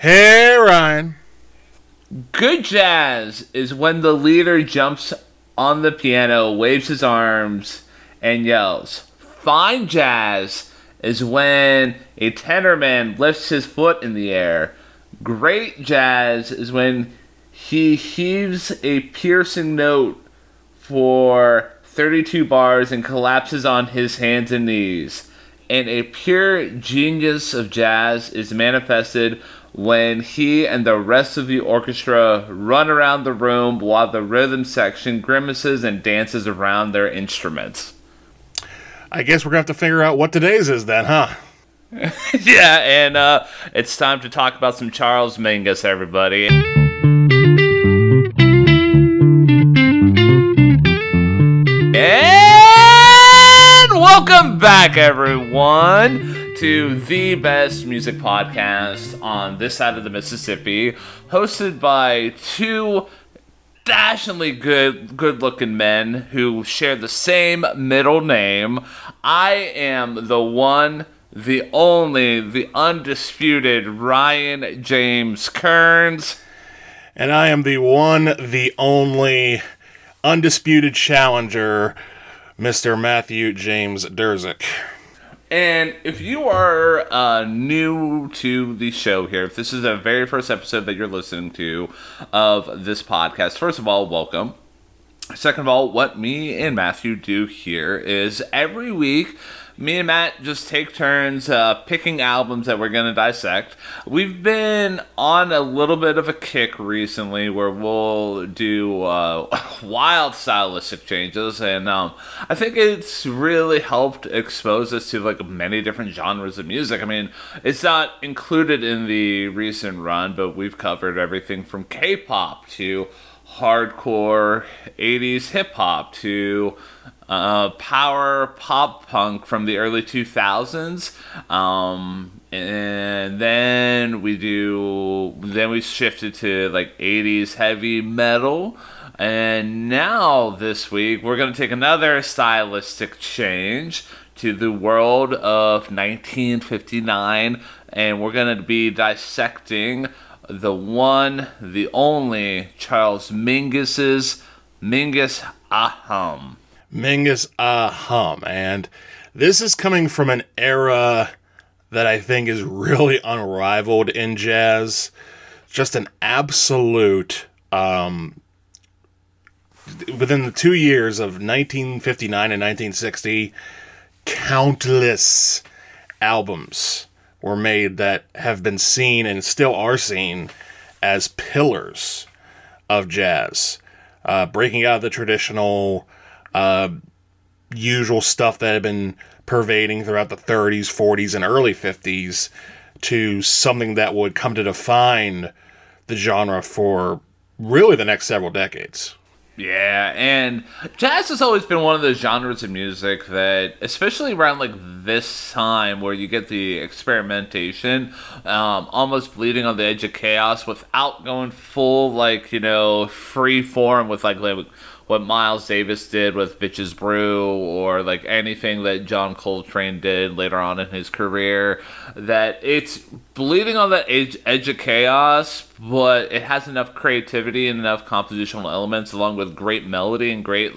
Hey, Ryan. Good jazz is when the leader jumps on the piano, waves his arms, and yells. Fine jazz is when a tenor man lifts his foot in the air. Great jazz is when he heaves a piercing note for 32 bars and collapses on his hands and knees. And a pure genius of jazz is manifested when he and the rest of the orchestra run around the room while the rhythm section grimaces and dances around their instruments. I guess we're going to have to figure out what today's is then, huh? Yeah, and it's time to talk about some Charles Mingus, everybody. And welcome back, everyone, to the best music podcast on this side of the Mississippi, hosted by two dashingly good-looking men who share the same middle name. I am the one, the only, the undisputed Ryan James Kearns. And I am the one, the only, undisputed challenger, Mr. Matthew James Durzik. And if you are new to the show here, if this is the very first episode that you're listening to of this podcast, first of all, welcome. Second of all, what me and Matthew do here is every week, me and Matt just take turns picking albums that we're going to dissect. We've been on a little bit of a kick recently where we'll do wild stylistic changes, and I think it's really helped expose us to like many different genres of music. I mean, it's not included in the recent run, but we've covered everything from K-pop to hardcore 80s hip-hop to power pop punk from the early 2000s, and then we shifted to like 80s heavy metal, and now this week we're going to take another stylistic change to the world of 1959, and we're going to be dissecting the one, the only Charles Mingus's Mingus Ah Um. Mingus Ah Um. And this is coming from an era that I think is really unrivaled in jazz. Just an absolute, within the 2 years of 1959 and 1960, countless albums were made that have been seen and still are seen as pillars of jazz. Breaking out of the traditional usual stuff that had been pervading throughout the 30s, 40s, and early 50s to something that would come to define the genre for really the next several decades. Yeah, and jazz has always been one of those genres of music that, especially around like this time where you get the experimentation, almost bleeding on the edge of chaos without going full, like, free form with like what Miles Davis did with Bitches Brew, or like anything that John Coltrane did later on in his career, that it's bleeding on the edge of chaos, but it has enough creativity and enough compositional elements along with great melody and great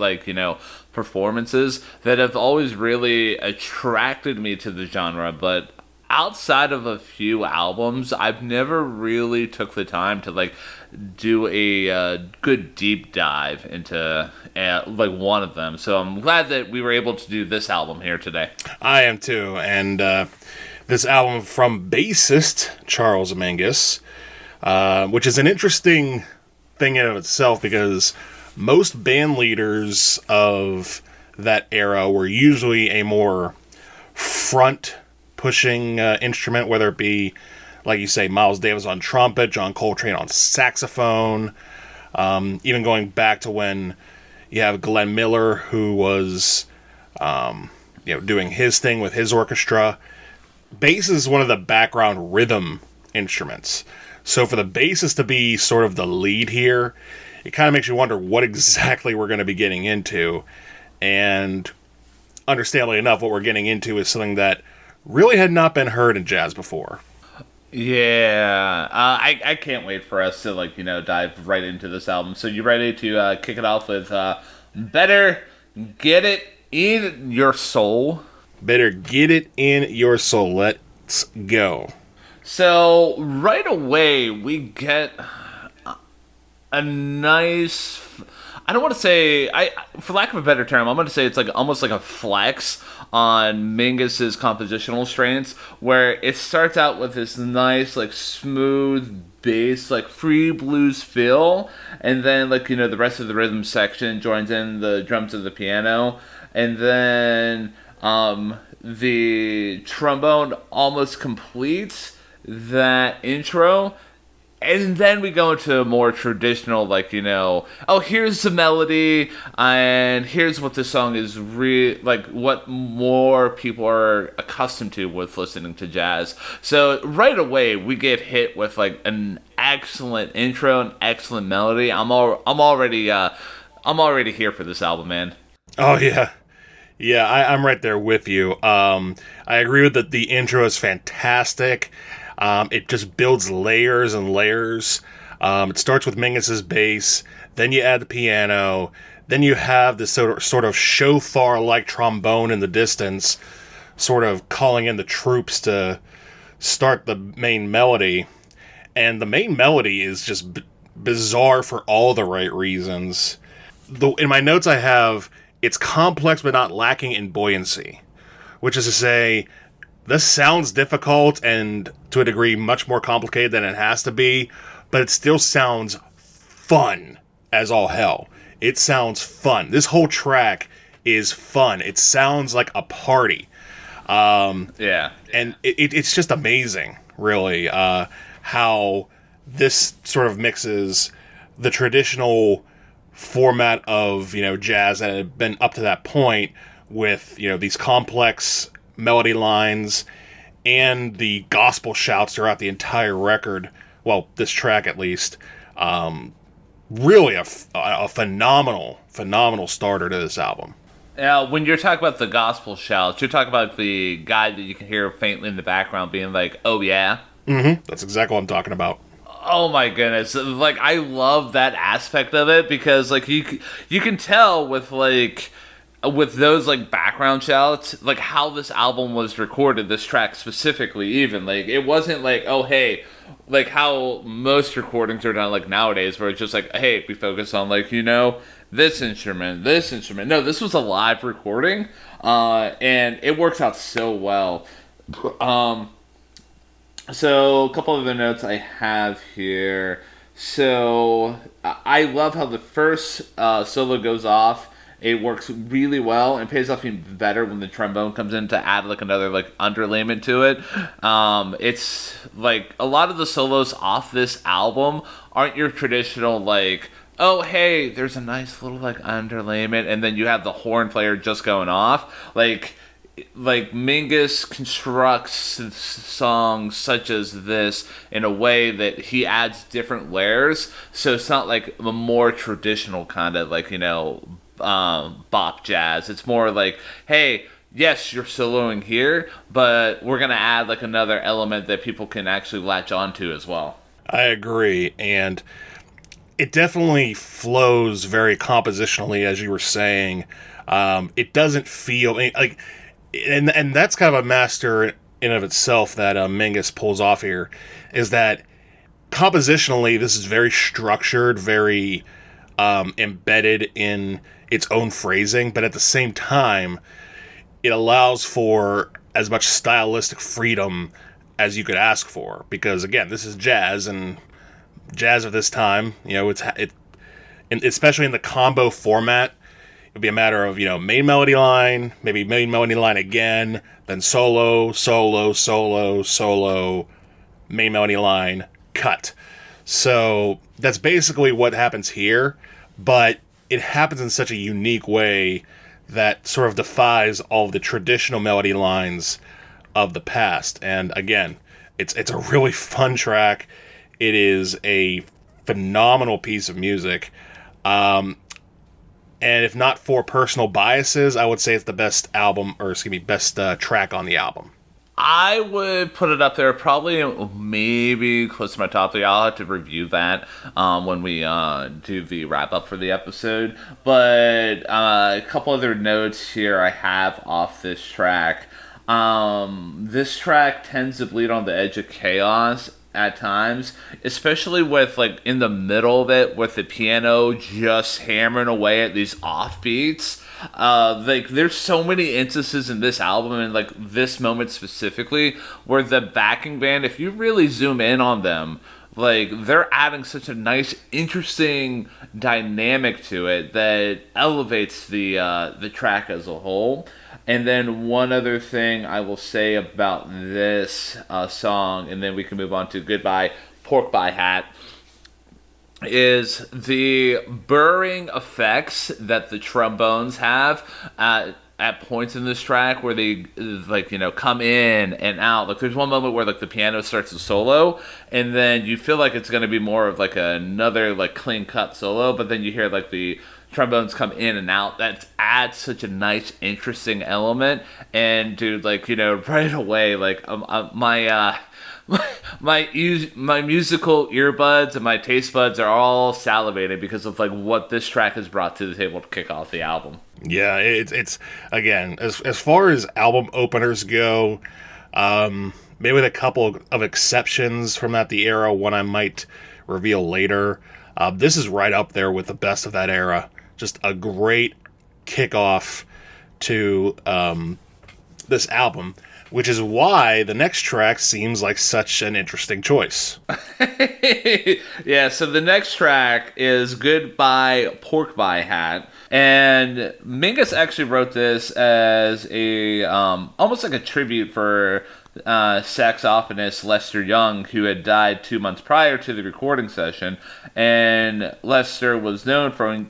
performances that have always really attracted me to the genre. But outside of a few albums, I've never really took the time to do a good deep dive into one of them. So I'm glad that we were able to do this album here today. I am too, and this album from bassist Charles Mingus, which is an interesting thing in of itself because most band leaders of that era were usually a more front-pushing instrument, whether it be, like you say, Miles Davis on trumpet, John Coltrane on saxophone, even going back to when you have Glenn Miller, who was doing his thing with his orchestra. Bass is one of the background rhythm instruments. So for the bassist to be sort of the lead here, it kind of makes you wonder what exactly we're going to be getting into. And understandably enough, what we're getting into is something that really had not been heard in jazz before. Yeah, I can't wait for us to dive right into this album. So you ready to kick it off with "Better Get It in Your Soul"? Better get it in your soul. Let's go. So right away we get a nice. I don't want to say for lack of a better term, I'm going to say it's like almost like a flex on Mingus's compositional strengths, where it starts out with this nice like smooth bass, like free blues feel, and then the rest of the rhythm section joins in the drums of the piano, and then the trombone almost completes that intro, and then we go into a more traditional, oh, here's the melody, and here's what the song is what more people are accustomed to with listening to jazz. So right away, we get hit with like an excellent intro, an excellent melody. I'm already here for this album, man. Oh yeah, yeah. I'm right there with you. I agree with that. The intro is fantastic. It just builds layers and layers. It starts with Mingus's bass, then you add the piano, then you have this sort of shofar-like trombone in the distance, sort of calling in the troops to start the main melody. And the main melody is just bizarre for all the right reasons. In my notes I have, it's complex but not lacking in buoyancy, which is to say, this sounds difficult and, to a degree, much more complicated than it has to be, but it still sounds fun as all hell. It sounds fun. This whole track is fun. It sounds like a party. Yeah. And it's just amazing, really, how this sort of mixes the traditional format of, jazz that had been up to that point with, these complex melody lines and the gospel shouts throughout the entire record. Well, this track at least. Really a phenomenal starter to this album. When you're talking about the gospel shouts, you're talking about the guy that you can hear faintly in the background being like, "Oh yeah." Mm-hmm. That's exactly what I'm talking about. Oh my goodness! I love that aspect of it because you can tell with those background shouts, how this album was recorded, this track specifically, even it wasn't oh hey, how most recordings are done nowadays, where it's just hey, we focus on this instrument. No, this was a live recording, and it works out so well. So a couple of the notes I have here. So I love how the first solo goes off. It works really well and pays off even better when the trombone comes in to add another underlayment to it. It's a lot of the solos off this album aren't your traditional oh hey, there's a nice little underlayment and then you have the horn player just going off. Mingus constructs songs such as this in a way that he adds different layers, so it's not a more traditional kind of bop jazz. It's more hey, yes, you're soloing here, but we're gonna add another element that people can actually latch onto as well. I agree, and it definitely flows very compositionally, as you were saying. It doesn't feel and that's kind of a master in and of itself that Mingus pulls off here, is that compositionally this is very structured, very embedded in its own phrasing, but at the same time it allows for as much stylistic freedom as you could ask for, because again, this is jazz, and jazz of this time, and especially in the combo format, it'd be a matter of main melody line, maybe main melody line again, then solo, main melody line, cut. So that's basically what happens here, but it happens in such a unique way that sort of defies all of the traditional melody lines of the past. And again, it's a really fun track. It is a phenomenal piece of music. And if not for personal biases, I would say it's the best album, or best track on the album. I would put it up there, probably maybe close to my top three. I'll have to review that when we do the wrap up for the episode. But a couple other notes here I have off this track. This track tends to bleed on the edge of chaos at times, especially with like in the middle of it with the piano just hammering away at these offbeats. Like there's so many instances in this album and like this moment specifically where the backing band, if you really zoom in on them, like they're adding such a nice, interesting dynamic to it that elevates the track as a whole. And then one other thing I will say about this song, and then we can move on to Goodbye Pork Pie Hat, is the burring effects that the trombones have at points in this track where they like, you know, come in and out. Like there's one moment where like the piano starts to solo and then you feel like it's going to be more of like another like clean cut solo, but then you hear like the trombones come in and out. That adds such a nice, interesting element. And dude, like, you know, right away, like my musical earbuds and my taste buds are all salivating because of like what this track has brought to the table to kick off the album. Yeah, it's again, as far as album openers go, maybe with a couple of exceptions from the era, one I might reveal later. This is right up there with the best of that era. Just a great kickoff to this album, which is why the next track seems like such an interesting choice. Yeah, so the next track is Goodbye Pork Pie Hat. And Mingus actually wrote this as a almost like a tribute for saxophonist Lester Young, who had died 2 months prior to the recording session. And Lester was known for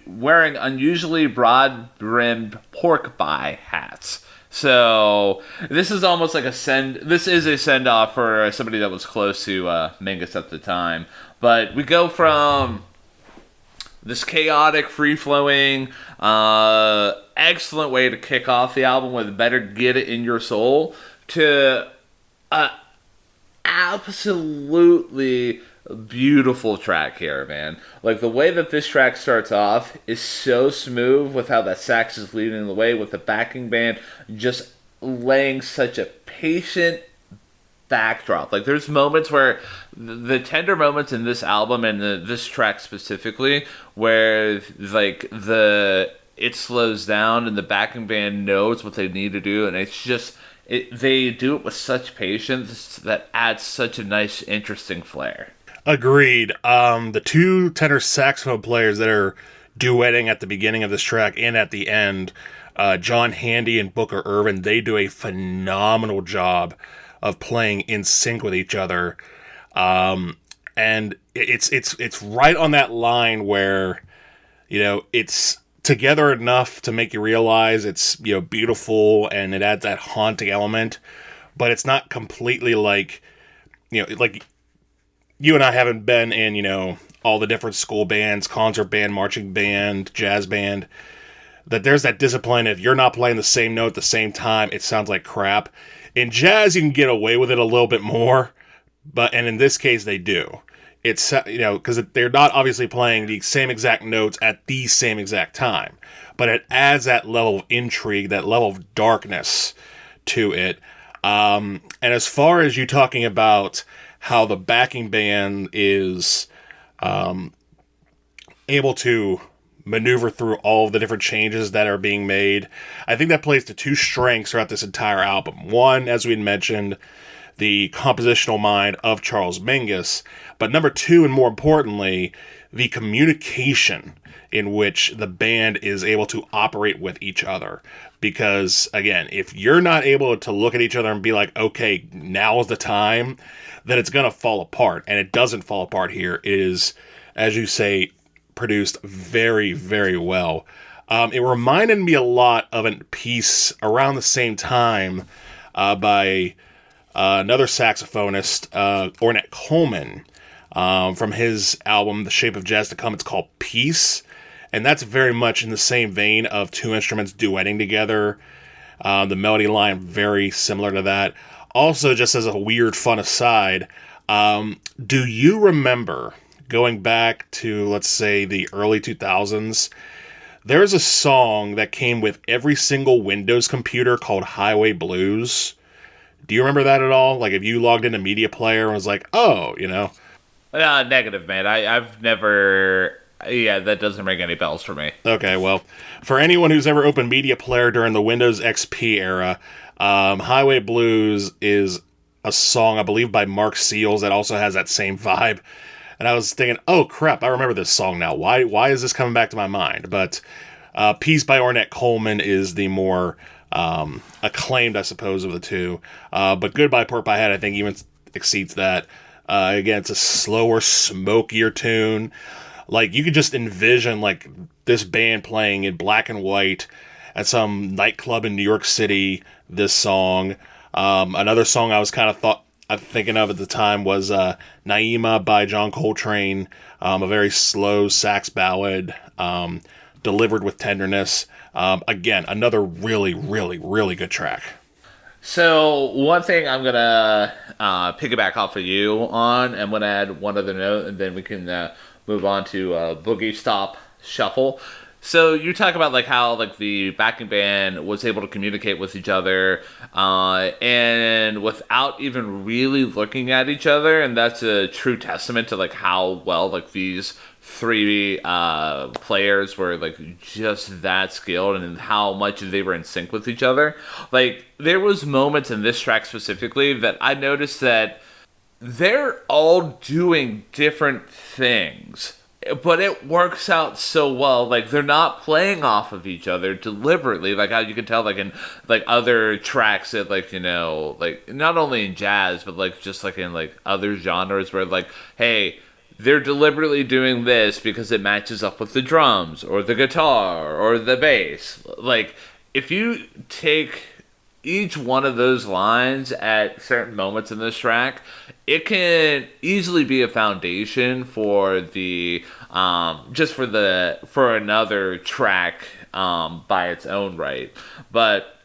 wearing unusually broad-brimmed pork pie hats. So this is almost like a send off for somebody that was close to Mingus at the time. But we go from this chaotic, free-flowing, excellent way to kick off the album with Better Get It In Your Soul to absolutely beautiful track here, man. Like the way that this track starts off is so smooth with how that sax is leading the way with the backing band just laying such a patient backdrop. Like there's moments where the tender moments in this album and this track specifically where like it slows down and the backing band knows what they need to do, and it's just they do it with such patience that adds such a nice, interesting flair. Agreed. The two tenor saxophone players that are duetting at the beginning of this track and at the end, John Handy and Booker Irvin, they do a phenomenal job of playing in sync with each other. And it's right on that line where, you know, it's together enough to make you realize it's, you know, beautiful and it adds that haunting element, but it's not completely like, you know, like you and I haven't been in, you know, all the different school bands, concert band, marching band, jazz band, that there's that discipline. If you're not playing the same note at the same time, it sounds like crap. In jazz, you can get away with it a little bit more, and in this case, they do. It's, you know, because they're not obviously playing the same exact notes at the same exact time, but it adds that level of intrigue, that level of darkness to it. And as far as you talking about how the backing band is able to maneuver through all of the different changes that are being made, I think that plays to two strengths throughout this entire album. One, as we mentioned, the compositional mind of Charles Mingus, but number two, and more importantly, the communication in which the band is able to operate with each other. Because, again, if you're not able to look at each other and be like, okay, now is the time, then it's going to fall apart. And it doesn't fall apart here. It is, as you say, produced very, very well. It reminded me a lot of a piece around the same time by another saxophonist, Ornette Coleman, from his album The Shape of Jazz to Come. It's called Peace, and that's very much in the same vein of two instruments duetting together. The melody line very similar to that. Also, just as a weird fun aside, do you remember going back to, let's say, the early 2000s? There's a song that came with every single Windows computer called Highway Blues. Do you remember that at all? Like, if you logged into Media Player and was like, oh, Negative, man. I've never. Yeah, that doesn't ring any bells for me. Okay, well, for anyone who's ever opened Media Player during the Windows XP era, Highway Blues is a song, I believe, by Mark Seals that also has that same vibe. And I was thinking, oh crap, I remember this song now. Why is this coming back to my mind? But Peace by Ornette Coleman is the more acclaimed, I suppose, of the two. But Goodbye Pork Pie Hat, I think, even exceeds that. Again, it's a slower, smokier tune. Like, you could just envision, like, this band playing in black and white at some nightclub in New York City, this song. Another song I was kind of thinking of at the time was Naima by John Coltrane, a very slow sax ballad, delivered with tenderness. Again, another really, really, really good track. So one thing I'm gonna piggyback off of you on, I'm gonna add one other note, and then we can move on to Boogie Stop Shuffle. So you talk about like how like the backing band was able to communicate with each other, and without even really looking at each other, and that's a true testament to like how well like these three players were like just that skilled and how much they were in sync with each other. Like there was moments in this track specifically that I noticed that they're all doing different things, but it works out so well. Like they're not playing off of each other deliberately, like how you can tell like in like other tracks that like like not only in jazz but like just like in like other genres where like, hey, they're deliberately doing this because it matches up with the drums or the guitar or the bass. Like if you take each one of those lines at certain moments in this track, it can easily be a foundation for the for another track by its own right. But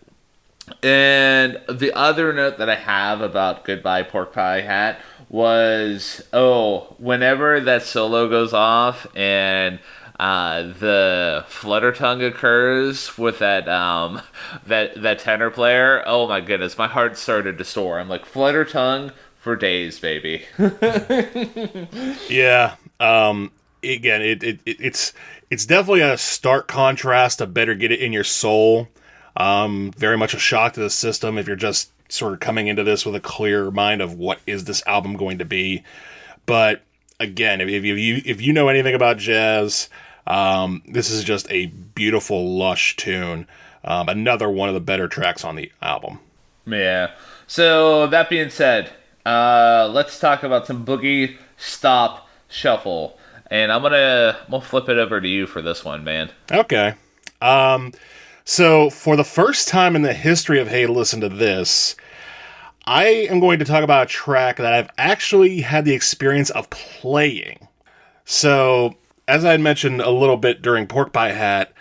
and the other note that I have about Goodbye Pork Pie Hat was, whenever that solo goes off and the flutter tongue occurs with that that tenor player, oh my goodness, my heart started to soar. I'm like, flutter tongue for days, baby. Yeah. Again, it's definitely a stark contrast to Better Get It in Your Soul. Very much a shock to the system if you're just sort of coming into this with a clear mind of what is this album going to be. But again, if you know anything about jazz, this is just a beautiful, lush tune. Another one of the better tracks on the album. Yeah. So that being said, let's talk about some Boogie Stop Shuffle. And we'll flip it over to you for this one, man. Okay. So for the first time in the history of Hey Listen to This, I am going to talk about a track that I've actually had the experience of playing. So, as I had mentioned a little bit during Pork Pie Hat,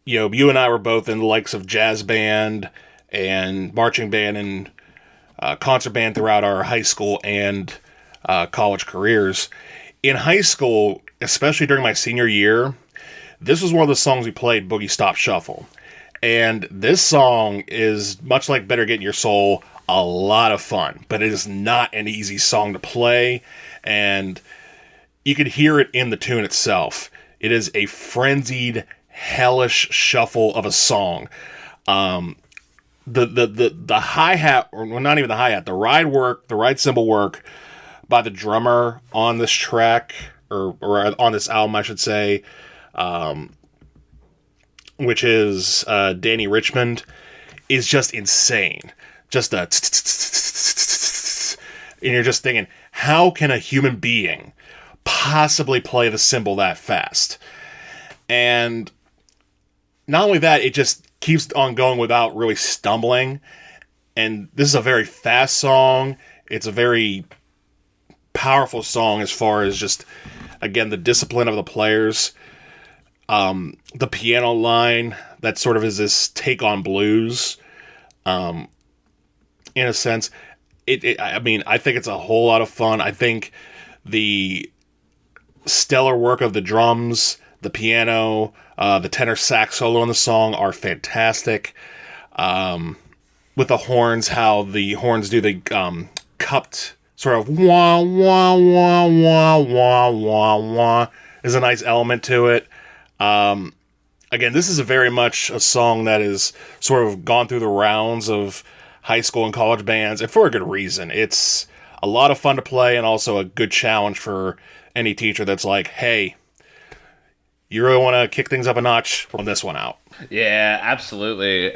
you and I were both in the likes of jazz band and marching band and concert band throughout our high school and college careers. In high school, especially during my senior year, this was one of the songs we played, Boogie Stop Shuffle. And this song is, much like Better Get in Your Soul, a lot of fun. But it is not an easy song to play. And you can hear it in the tune itself. It is a frenzied, hellish shuffle of a song. The hi-hat, or well, not even the hi-hat, the ride cymbal work by the drummer on this track, or on this album, I should say, which is Danny Richmond, is just insane. Just a and you're just thinking, how can a human being possibly play the cymbal that fast? And not only that, it just keeps on going without really stumbling. And this is a very fast song. It's a very powerful song as far as just, again, the discipline of the players. The piano line that sort of is this take on blues. And in a sense. I mean, I think it's a whole lot of fun. I think the stellar work of the drums, the piano, the tenor sax solo in the song are fantastic. With the horns, how the horns do the cupped sort of wah wah wah wah wah wah wah is a nice element to it. Again, this is very much a song that is sort of gone through the rounds of high school and college bands, and for a good reason. It's a lot of fun to play and also a good challenge for any teacher that's like, hey, you really want to kick things up a notch? Pull this one out. Yeah, absolutely.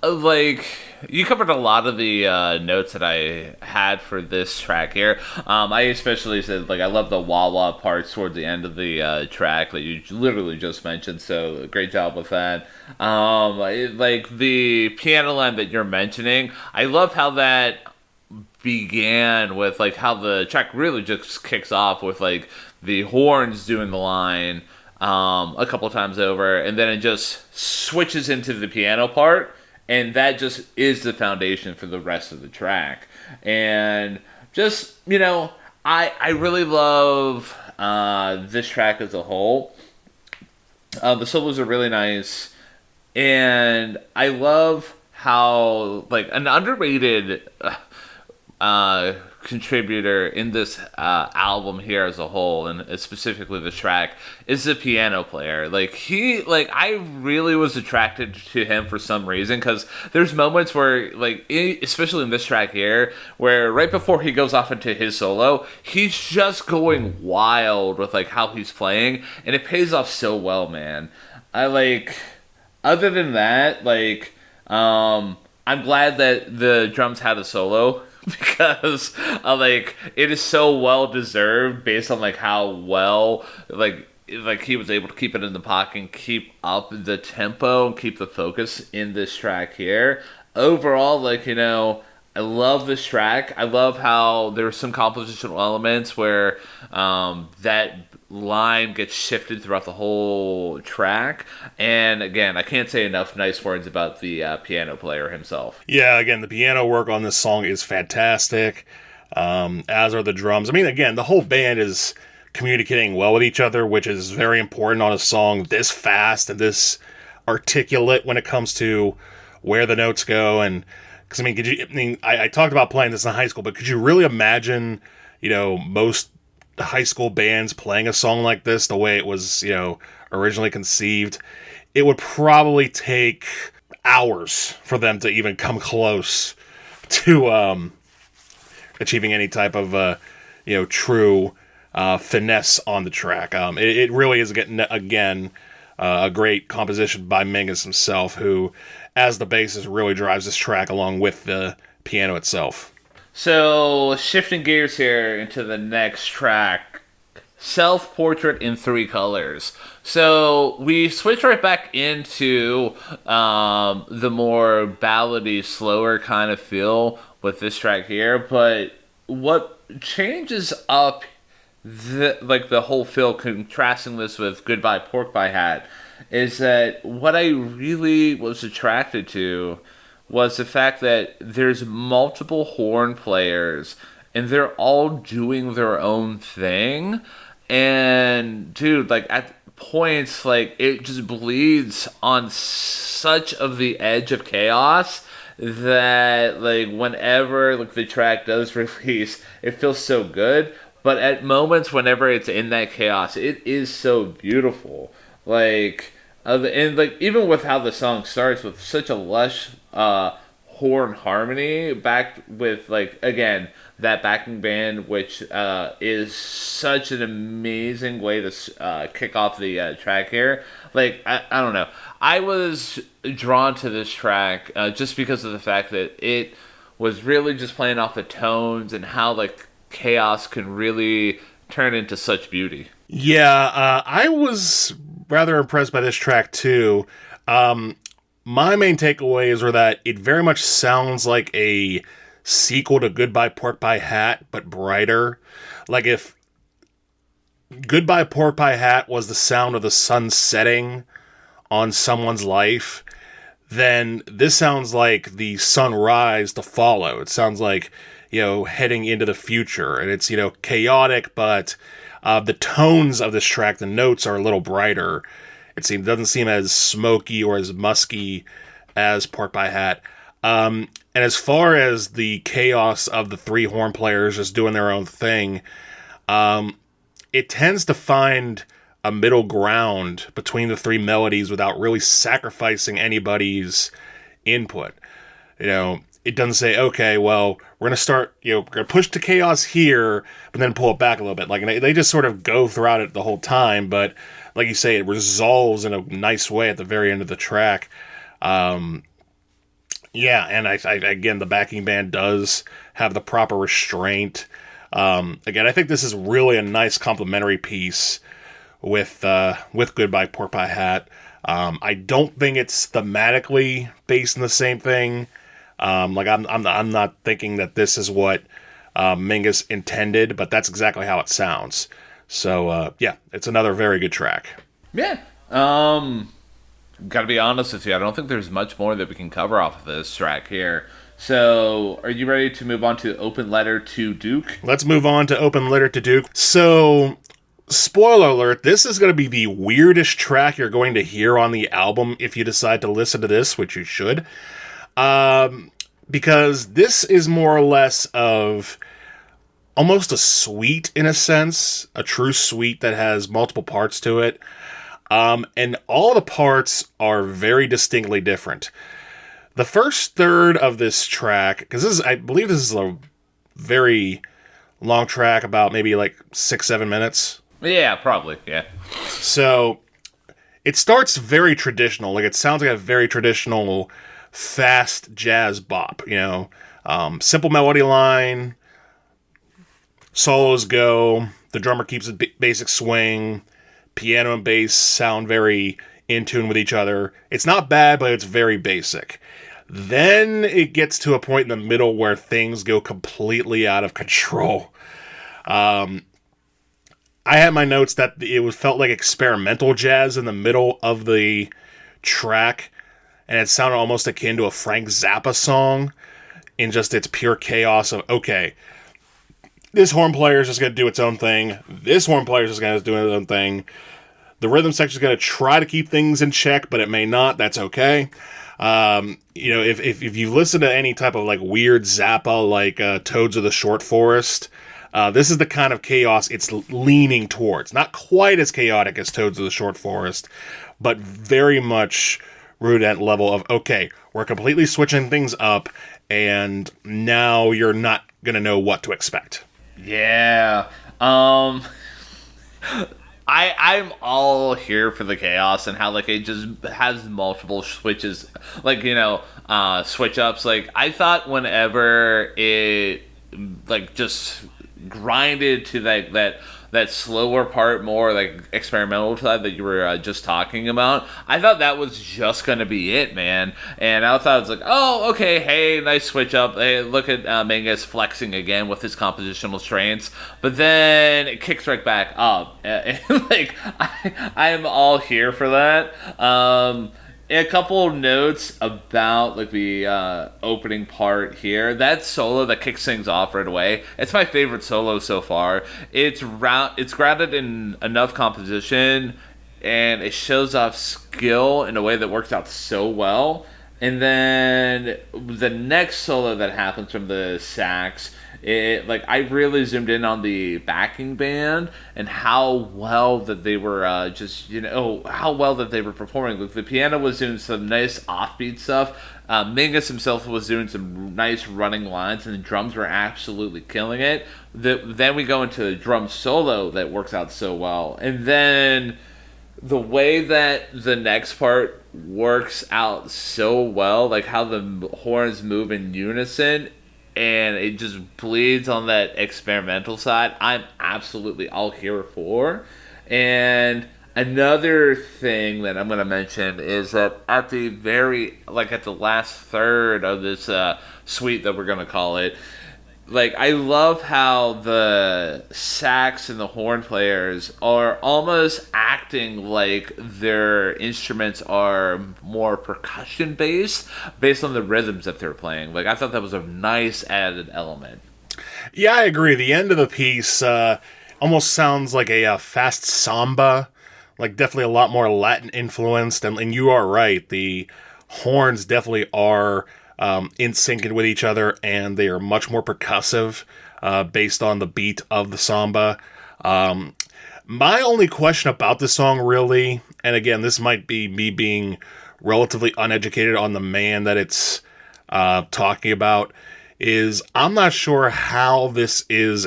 Like, you covered a lot of the notes that I had for this track here. I especially said, like, I love the wah-wah parts toward the end of the track that you literally just mentioned, so great job with that. Like, the piano line that you're mentioning, I love how that began with, like, how the track really just kicks off with, like, the horns doing the line a couple times over, and then it just switches into the piano part. And that just is the foundation for the rest of the track. And just, you know, I really love this track as a whole. The solos are really nice. And I love how, like, an underrated contributor in this album here as a whole, and specifically this track, is the piano player. I really was attracted to him for some reason, because there's moments where, like, especially in this track here, where right before he goes off into his solo, he's just going wild with, like, how he's playing, and it pays off so well, man. Other than that, like, I'm glad that the drums had a solo, because it is so well deserved based on, like, how well like he was able to keep it in the pocket and keep up the tempo and keep the focus in this track here. Overall, like, you know, I love this track. I love how there's some compositional elements where that line gets shifted throughout the whole track. And again, I can't say enough nice words about the piano player himself. Yeah, again, the piano work on this song is fantastic, as are the drums. I mean, again, the whole band is communicating well with each other, which is very important on a song this fast and this articulate when it comes to where the notes go. And because, I mean, I talked about playing this in high school, but could you really imagine, you know, most high school bands playing a song like this the way it was, you know, originally conceived? It would probably take hours for them to even come close to achieving any type of you know, true finesse on the track. It really is again a great composition by Mingus himself, who, as the bassist, really drives this track along with the piano itself. So, shifting gears here into the next track, Self-Portrait in Three Colors. So, we switch right back into the more ballady, slower kind of feel with this track here, but what changes up the whole feel, contrasting this with Goodbye Pork Pie Hat, is that what I really was attracted to was the fact that there's multiple horn players and they're all doing their own thing. And dude, like, at points, like, it just bleeds on such of the edge of chaos that, like, whenever, like, the track does release, it feels so good. But at moments whenever it's in that chaos, it is so beautiful. Like, and, like, even with how the song starts with such a lush horn harmony, backed with, like, again, that backing band, which is such an amazing way to kick off the track here. Like, I don't know. I was drawn to this track just because of the fact that it was really just playing off the tones and how, like, chaos can really turn into such beauty. Yeah, I was rather impressed by this track too. My main takeaways were that it very much sounds like a sequel to Goodbye Pork Pie Hat, but brighter. Like, if Goodbye Pork Pie Hat was the sound of the sun setting on someone's life, then this sounds like the sunrise to follow. It sounds like, heading into the future. And it's, chaotic, but the tones of this track, the notes are a little brighter. Doesn't seem as smoky or as musky as Pork Pie Hat. And as far as the chaos of the three horn players just doing their own thing, it tends to find a middle ground between the three melodies without really sacrificing anybody's input. It doesn't say, okay, well, we're going to start, we're going to push to chaos here, but then pull it back a little bit. Like, they just sort of go throughout it the whole time, but like you say, it resolves in a nice way at the very end of the track. And I again, the backing band does have the proper restraint. Again, I think this is really a nice complementary piece with Goodbye Pork Pie Hat. I don't think it's thematically based in the same thing. I'm not thinking that this is what Mingus intended, but that's exactly how it sounds. So it's another very good track. Yeah. Gotta be honest with you, I don't think there's much more that we can cover off of this track here. So, are you ready to move on to Open Letter to Duke? Let's move on to Open Letter to Duke. So, spoiler alert, this is going to be the weirdest track you're going to hear on the album if you decide to listen to this, which you should. Because this is more or less of almost a suite in a sense, a true suite that has multiple parts to it. And all the parts are very distinctly different. The first third of this track, because I believe this is a very long track, about maybe like 6-7 minutes. Yeah, probably, yeah. So, it starts very traditional. Like, it sounds like a very traditional, fast jazz bop, simple melody line, solos go, the drummer keeps a basic swing, piano and bass sound very in tune with each other. It's not bad, but it's very basic. Then it gets to a point in the middle where things go completely out of control. I had my notes that it felt like experimental jazz in the middle of the track, and it sounded almost akin to a Frank Zappa song in just its pure chaos of, okay, this horn player is just going to do its own thing. This horn player is just going to do its own thing. The rhythm section is going to try to keep things in check, but it may not. That's okay. If you listen to any type of like weird Zappa, like Toads of the Short Forest, this is the kind of chaos it's leaning towards. Not quite as chaotic as Toads of the Short Forest, but very much rooted at level of, okay, we're completely switching things up, and now you're not going to know what to expect. Yeah. I'm all here for the chaos and how like it just has multiple switches, like switch ups. Like I thought whenever it like just grinded to that slower part, more like experimental side that you were just talking about, I thought that was just gonna be it, man. And I thought it was like, oh, okay, hey, nice switch up. Hey, look at Mingus flexing again with his compositional strengths. But then it kicks right back up. Like I am all here for that. A couple notes about like the opening part here. That solo that kicks things off right away. It's my favorite solo so far. It's grounded in enough composition, and it shows off skill in a way that works out so well. And then the next solo that happens from the sax, I really zoomed in on the backing band and how well that they were how well that they were performing. Like the piano was doing some nice offbeat stuff. Mingus himself was doing some nice running lines, and the drums were absolutely killing it. Then we go into the drum solo that works out so well, and then the way that the next part works out so well, like how the horns move in unison, and it just bleeds on that experimental side, I'm absolutely all here for. And another thing that I'm going to mention is that at the last third of this suite that we're going to call it, like, I love how the sax and the horn players are almost acting like their instruments are more percussion based on the rhythms that they're playing. Like, I thought that was a nice added element. Yeah, I agree. The end of the piece almost sounds like a fast samba, like definitely a lot more Latin influenced. And you are right. The horns definitely are in sync with each other, and they are much more percussive based on the beat of the samba. My only question about this song, really, and again, this might be me being relatively uneducated on the man that it's talking about, is I'm not sure how this is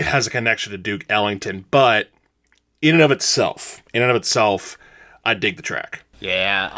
has a connection to Duke Ellington, but in and of itself, I dig the track. Yeah.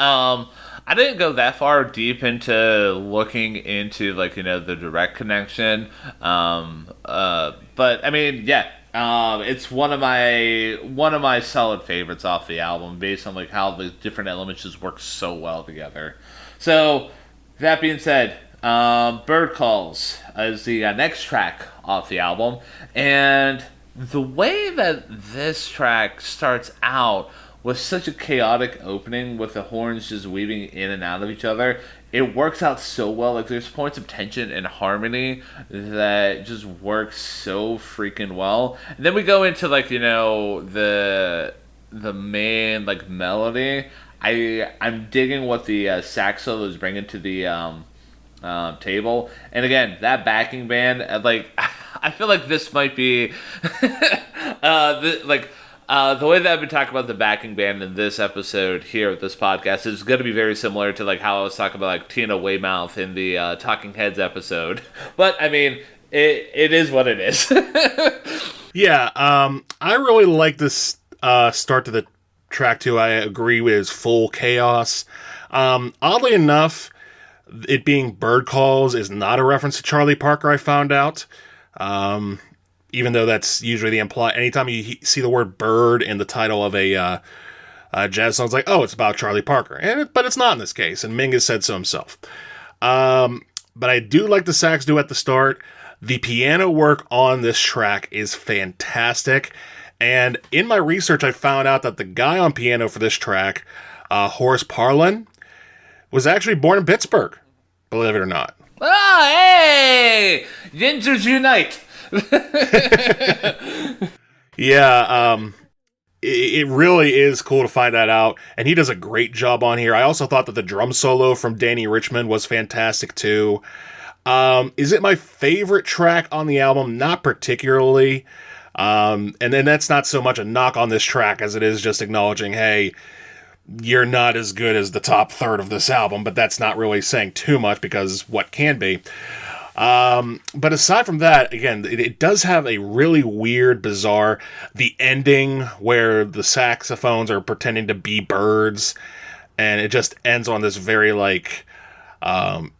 I didn't go that far deep into looking into like the direct connection. But I mean, yeah. It's one of my solid favorites off the album, based on like how the different elements just work so well together. So that being said, Bird Calls is the next track off the album, and the way that this track starts out with such a chaotic opening with the horns just weaving in and out of each other, it works out so well. Like, there's points of tension and harmony that just works so freaking well. And then we go into like the main like melody. I'm digging what the sax solo is bringing to the table, and again that backing band, like I feel like this might be the way that I've been talking about the backing band in this episode here with this podcast is going to be very similar to like how I was talking about like Tina Weymouth in the Talking Heads episode. But I mean, it is what it is. Yeah, I really like this start to the track too. I agree with full chaos. Oddly enough, it being Bird Calls is not a reference to Charlie Parker, I found out. Even though that's usually the imply. Anytime you see the word bird in the title of a jazz song, it's like, oh, it's about Charlie Parker. But it's not in this case, and Mingus said so himself. But I do like the sax duo at the start. The piano work on this track is fantastic. And in my research, I found out that the guy on piano for this track, Horace Parlan, was actually born in Pittsburgh, believe it or not. Oh, hey! Gingers unite! Yeah, it really is cool to find that out, and he does a great job on here. I also thought that the drum solo from Danny Richmond was fantastic too. Is it my favorite track on the album? Not particularly. And then that's not so much a knock on this track as it is just acknowledging, hey, you're not as good as the top third of this album, but that's not really saying too much because what can be. But aside from that, again, it does have a really weird, bizarre, the ending where the saxophones are pretending to be birds, and it just ends on this very, like, weird,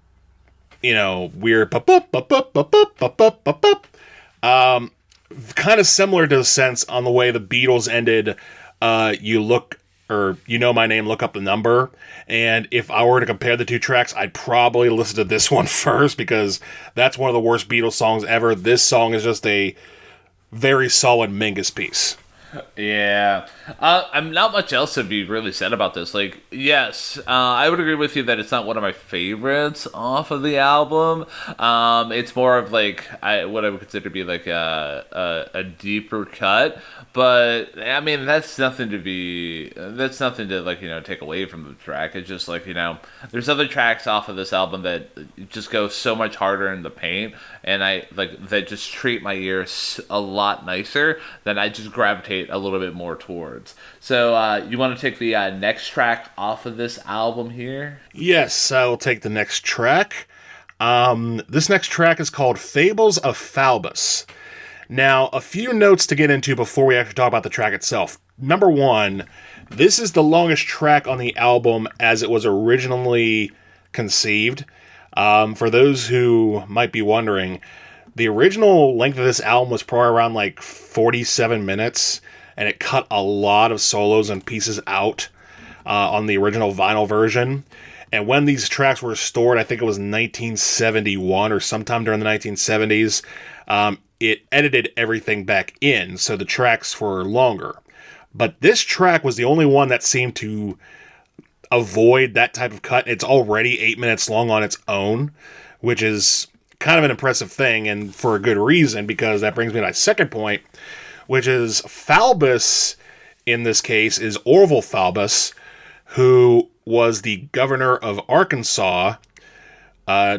kind of similar to the sense on the way the Beatles ended, You Know My Name, Look Up the Number. And if I were to compare the two tracks, I'd probably listen to this one first because that's one of the worst Beatles songs ever. This song is just a very solid Mingus piece. Yeah. I'm not much else to be really said about this. Like, yes, I would agree with you that it's not one of my favorites off of the album. It's more of like what I would consider to be like a deeper cut. But I mean, that's nothing to like, take away from the track. It's just like, there's other tracks off of this album that just go so much harder in the paint, and that just treat my ears a lot nicer, than I just gravitate a little bit more towards. So you want to take the next track off of this album here? Yes, I will take the next track. This next track is called Fables of Faubus. Now, a few notes to get into before we actually talk about the track itself. Number one, this is the longest track on the album as it was originally conceived. For those who might be wondering, the original length of this album was probably around like 47 minutes, and it cut a lot of solos and pieces out on the original vinyl version. And when these tracks were restored, I think it was 1971 or sometime during the 1970s, it edited everything back in, so the tracks were longer. But this track was the only one that seemed to avoid that type of cut. It's already 8 minutes long on its own, which is kind of an impressive thing, and for a good reason, because that brings me to my second point, which is Faubus, in this case, is Orville Faubus, who was the governor of Arkansas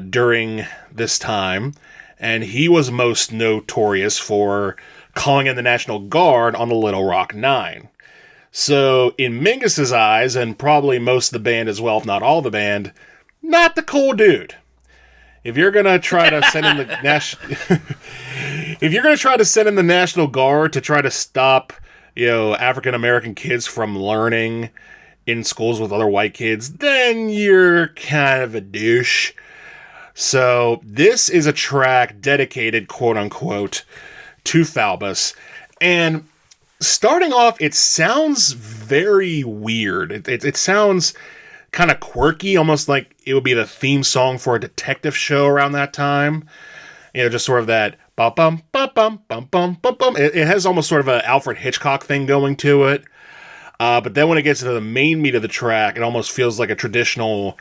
during this time, and he was most notorious for calling in the National Guard on the Little Rock Nine. So, in Mingus's eyes, and probably most of the band as well, if not all the band, not the cool dude. If you're gonna try to send in the if you're gonna try to send in the National Guard to try to stop, African American kids from learning in schools with other white kids, then you're kind of a douche. So this is a track dedicated, quote unquote, to Faubus, and starting off, it sounds very weird. It sounds kind of quirky, almost like it would be the theme song for a detective show around that time. Just sort of that bum bum bum bum bum bum bum bum. It has almost sort of an Alfred Hitchcock thing going to it. But then when it gets into the main meat of the track, it almost feels like a traditional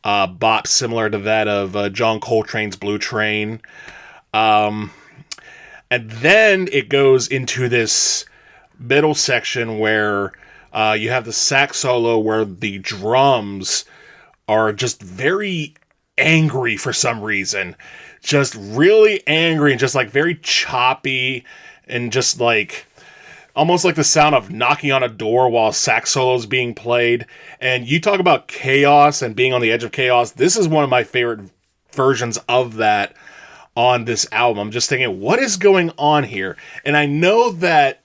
bop similar to that of John Coltrane's Blue Train. And then it goes into this middle section where you have the sax solo where the drums are just very angry for some reason. Just really angry and just like very choppy and just like almost like the sound of knocking on a door while a sax solo is being played. And you talk about chaos and being on the edge of chaos. This is one of my favorite versions of that on this album. I'm just thinking, what is going on here? And I know that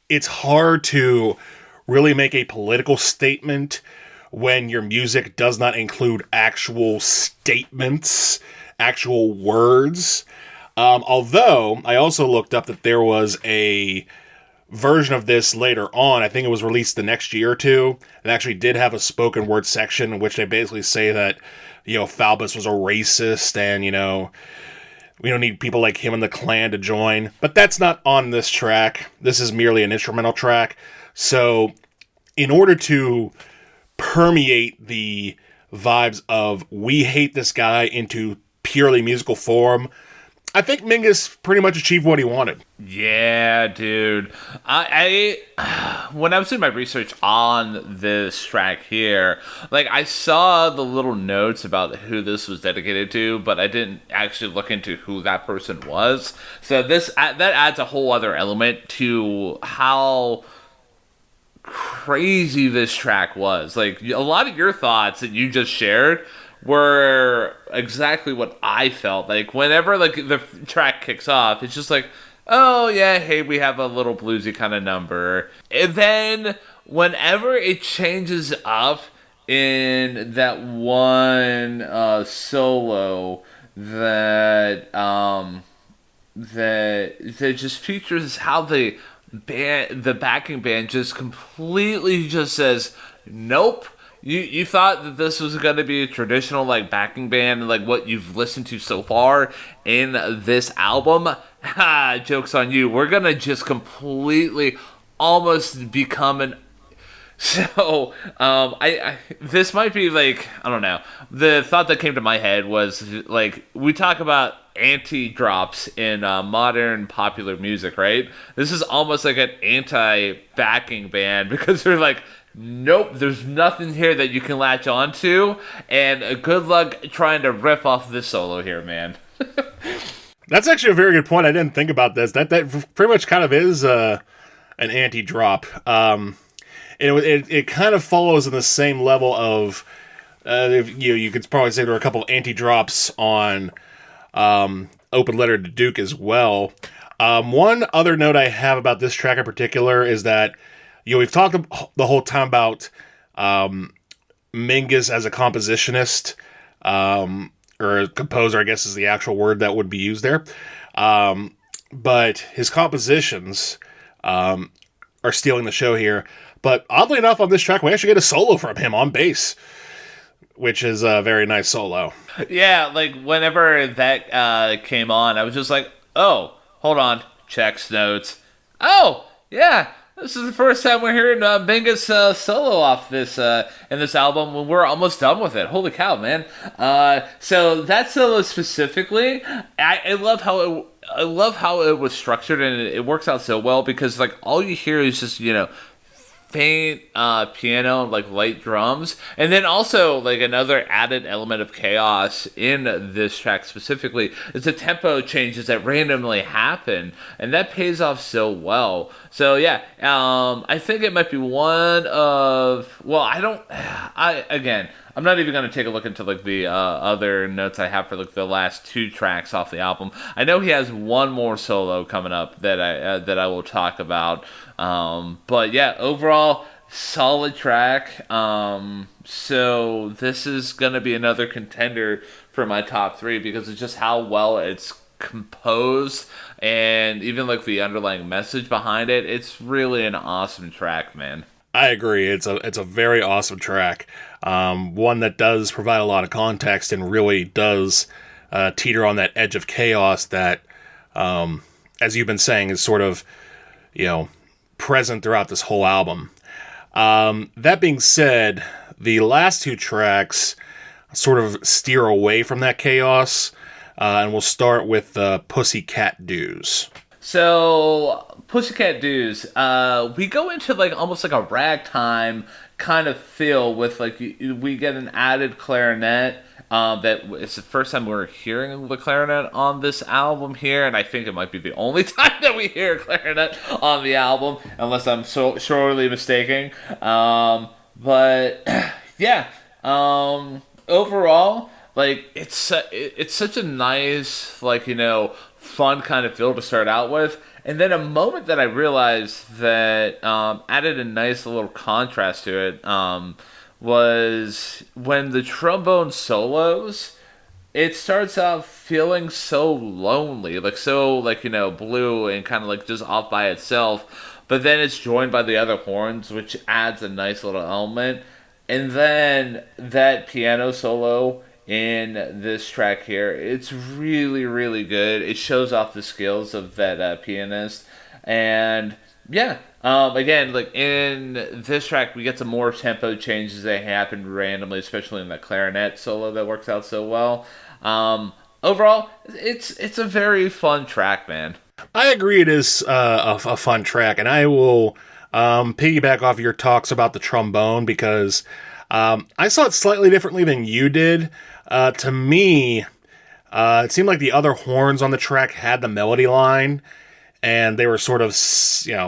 it's hard to really make a political statement when your music does not include actual statements, actual words. Although, I also looked up that there was a version of this later on. I think it was released the next year or two. It actually did have a spoken word section in which they basically say that, Faubus was a racist and, we don't need people like him in the Klan to join. But that's not on this track. This is merely an instrumental track. So, in order to permeate the vibes of we hate this guy into purely musical form, I think Mingus pretty much achieved what he wanted. Yeah, dude. I when I was doing my research on this track here, I saw the little notes about who this was dedicated to, but I didn't actually look into who that person was. So that adds a whole other element to how crazy this track was. A lot of your thoughts that you just shared were exactly what I felt. Whenever the track kicks off, it's just oh yeah, hey, we have a little bluesy kind of number. And then whenever it changes up in that one solo that just features how the backing band just completely just says nope. You thought that this was going to be a traditional backing band what you've listened to so far in this album? Ha, joke's on you. We're going to just completely almost become an... So, I this might be I don't know. The thought that came to my head was we talk about anti-drops in modern popular music, right? This is almost like an anti-backing band because they're nope, there's nothing here that you can latch on to, and good luck trying to riff off this solo here, man. That's actually a very good point. I didn't think about this. That pretty much kind of is an anti-drop. It kind of follows in the same level of you could probably say there are a couple of anti-drops on Open Letter to Duke as well. One other note I have about this track in particular is that we've talked the whole time about Mingus as a compositionist, or a composer, I guess is the actual word that would be used there. But his compositions are stealing the show here. But oddly enough, on this track, we actually get a solo from him on bass, which is a very nice solo. Yeah, like whenever that came on, I was just like, oh, hold on, checks notes. Oh, yeah, this is the first time we're hearing Mingus solo off this in this album when we're almost done with it. Holy cow, man! So that solo specifically, I love how it was structured, and it works out so well because like all you hear is just faint piano and like light drums, and then also like another added element of chaos in this track specifically is the tempo changes that randomly happen, and that pays off so well. So yeah, I think it might be one of, well, I'm not even going to take a look into like the other notes I have for like the last two tracks off the album. I know he has one more solo coming up that I will talk about. But yeah, overall solid track. So this is going to be another contender for my top three because of just how well it's composed and even like the underlying message behind it. It's really an awesome track, man. I agree. It's a very awesome track. One that does provide a lot of context and really does teeter on that edge of chaos that, as you've been saying, is sort of, present throughout this whole album. That being said, the last two tracks sort of steer away from that chaos, and we'll start with Pussycat Dues. So, Pussycat Dues, we go into like almost like a ragtime kind of feel with like we get an added clarinet. That it's the first time we're hearing the clarinet on this album here, and I think it might be the only time that we hear clarinet on the album, unless I'm so sorely mistaken. But yeah, overall, like it's such a nice, like, fun kind of feel to start out with. And then a moment that I realized that added a nice little contrast to it was when the trombone solos. It starts out feeling so lonely, blue and kind of like just off by itself. But then it's joined by the other horns, which adds a nice little element. And then that piano solo in this track here, it's really, really good. It shows off the skills of that pianist. And yeah, again, like in this track, we get some more tempo changes that happen randomly, especially in the clarinet solo that works out so well. Overall, it's a very fun track, man. I agree it is a fun track, and I will piggyback off your talks about the trombone because I saw it slightly differently than you did. To me, it seemed like the other horns on the track had the melody line, and they were sort of,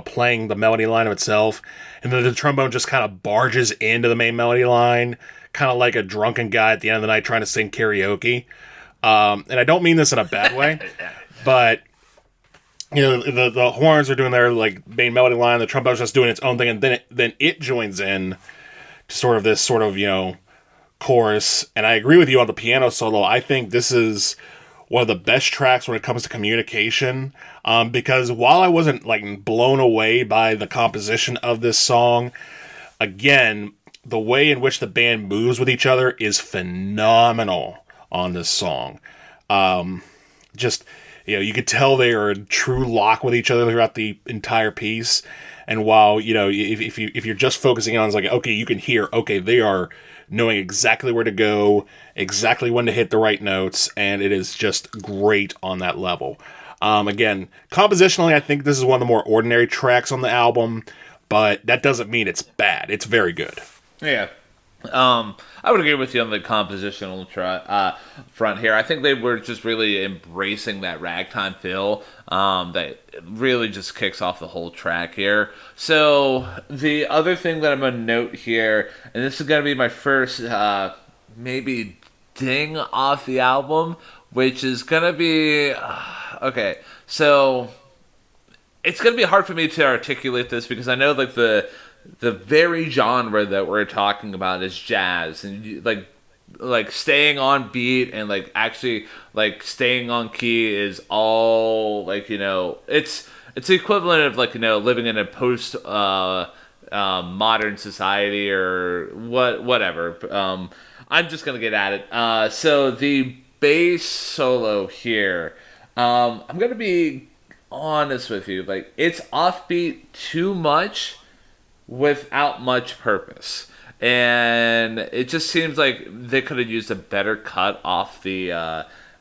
playing the melody line of itself, and then the trombone just kind of barges into the main melody line, kind of like a drunken guy at the end of the night trying to sing karaoke. And I don't mean this in a bad way, but the horns are doing their like main melody line, the trombone's just doing its own thing, and then it joins in to sort of this chorus. And I agree with you on the piano solo. I think this is one of the best tracks when it comes to communication, because while I wasn't like blown away by the composition of this song, again, the way in which the band moves with each other is phenomenal on this song. You could tell they are in true lock with each other throughout the entire piece. And while, if you're just focusing on, it's like, okay, you can hear, okay, they are knowing exactly where to go, exactly when to hit the right notes, and it is just great on that level. Again, compositionally, I think this is one of the more ordinary tracks on the album, but that doesn't mean it's bad. It's very good. Yeah. I would agree with you on the compositional front here. I think they were just really embracing that ragtime feel that really just kicks off the whole track here. So the other thing that I'm going to note here, and this is going to be my first maybe ding off the album, which is going to be... okay, so it's going to be hard for me to articulate this because I know like the very genre that we're talking about is jazz, and like staying on beat and like actually like staying on key is all like it's the equivalent of like living in a post modern society or whatever. I'm just gonna get at it. So the bass solo here, I'm gonna be honest with you. Like, it's offbeat too much without much purpose, and it just seems like they could have used a better cut off the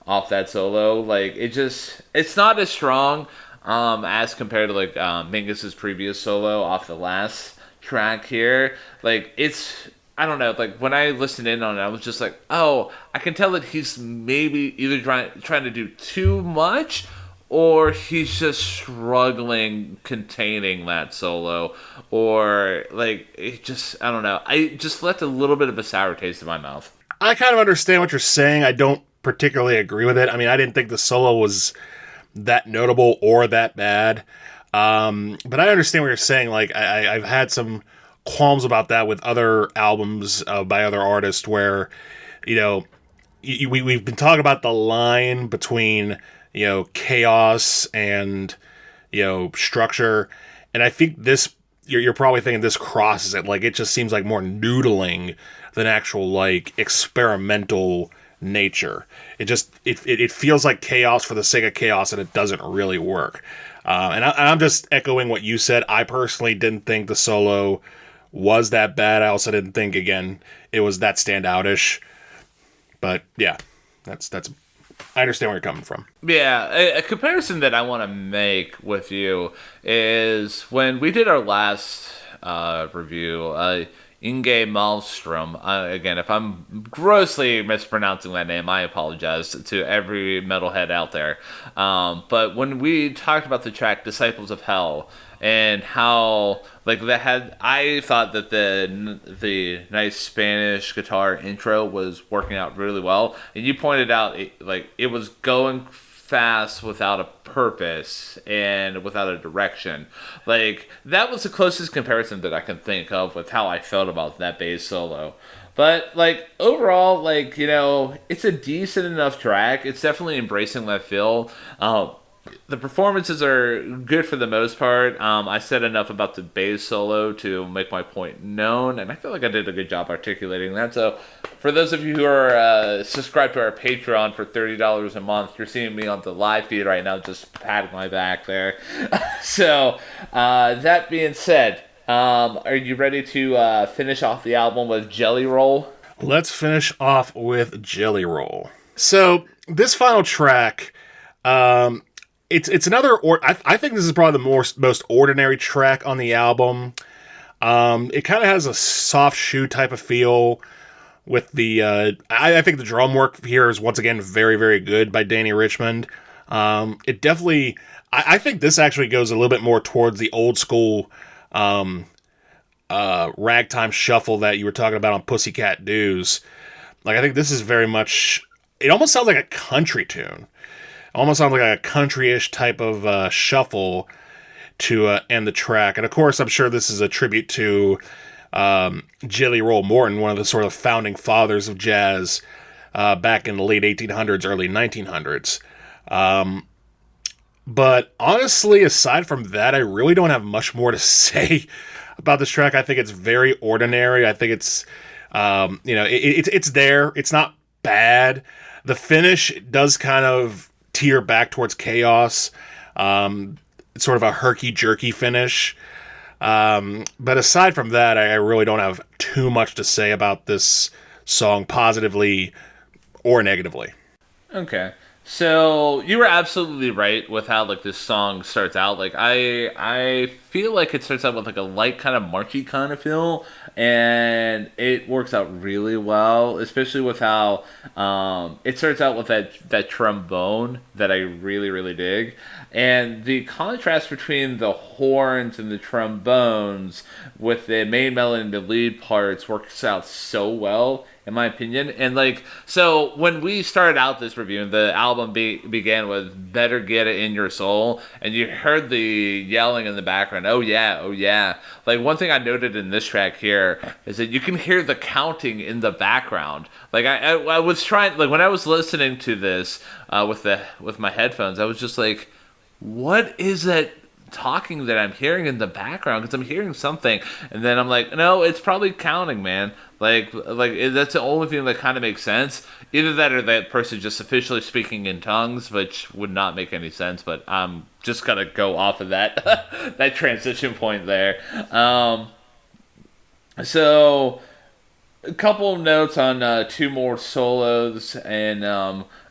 off that solo. Like, it's not as strong as compared to like Mingus's previous solo off the last track here. Like, it's, I don't know, like when I listened in on it, I was just like, oh, I can tell that he's maybe either trying to do too much, or he's just struggling containing that solo, or like it just, I don't know. I just left a little bit of a sour taste in my mouth. I kind of understand what you're saying. I don't particularly agree with it. I mean, I didn't think the solo was that notable or that bad. But I understand what you're saying. Like, I've had some qualms about that with other albums by other artists where, you know, we've been talking about the line between, you know, chaos and, you know, structure. And I think this, you're probably thinking this crosses it. Like, it just seems like more noodling than actual, like, experimental nature. It feels like chaos for the sake of chaos, and it doesn't really work. And I'm just echoing what you said. I personally didn't think the solo was that bad. I also didn't think, again, it was that standoutish. But yeah, that's I understand where you're coming from. Yeah, a comparison that I want to make with you is when we did our last review, Inge Malmstrom. Again, if I'm grossly mispronouncing that name, I apologize to every metalhead out there. But when we talked about the track Disciples of Hell, and how like that had, I thought that the nice Spanish guitar intro was working out really well, and you pointed out it was going fast without a purpose and without a direction. Like, that was the closest comparison that I can think of with how I felt about that bass solo. But, like, overall, like, you know, it's a decent enough track. It's definitely embracing that feel. The performances are good for the most part. I said enough about the bass solo to make my point known, and I feel like I did a good job articulating that. So, for those of you who are subscribed to our Patreon for $30 a month, you're seeing me on the live feed right now, just patting my back there. So, that being said, are you ready to finish off the album with Jelly Roll? Let's finish off with Jelly Roll. So, this final track, it's another, I think this is probably the most ordinary track on the album. It kind of has a soft shoe type of feel with the, I think the drum work here is once again very, very good by Danny Richmond. It definitely, I think this actually goes a little bit more towards the old school, ragtime shuffle that you were talking about on Pussycat Dues. Like, I think this is very much, it almost sounds like a country tune. Almost sounds like a country-ish type of shuffle to end the track. And of course, I'm sure this is a tribute to Jelly Roll Morton, one of the sort of founding fathers of jazz back in the late 1800s, early 1900s. But honestly, aside from that, I really don't have much more to say about this track. I think it's very ordinary. I think it's, it's there. It's not bad. The finish does kind of tear back towards chaos. It's sort of a herky-jerky finish. But aside from that, I really don't have too much to say about this song, positively or negatively. Okay. So you were absolutely right with how like this song starts out. Like I feel like it starts out with like a light kind of marchy kind of feel, and it works out really well, especially with how it starts out with that trombone that I really, really dig. And the contrast between the horns and the trombones with the main melody and the lead parts works out so well, in my opinion. And like, so when we started out this review, the album began with "Better Get It in Your Soul," and you heard the yelling in the background, "Oh yeah, oh yeah." Like, one thing I noted in this track here is that you can hear the counting in the background. Like, I was trying, like, when I was listening to this with my headphones, I was just like, what is that that I'm hearing in the background? Because I'm hearing something, and then I'm like, no, it's probably counting, man. That's the only thing that kind of makes sense. Either that or that person just officially speaking in tongues, which would not make any sense. But I'm just gonna go off of that that transition point there. So a couple of notes on two more solos, and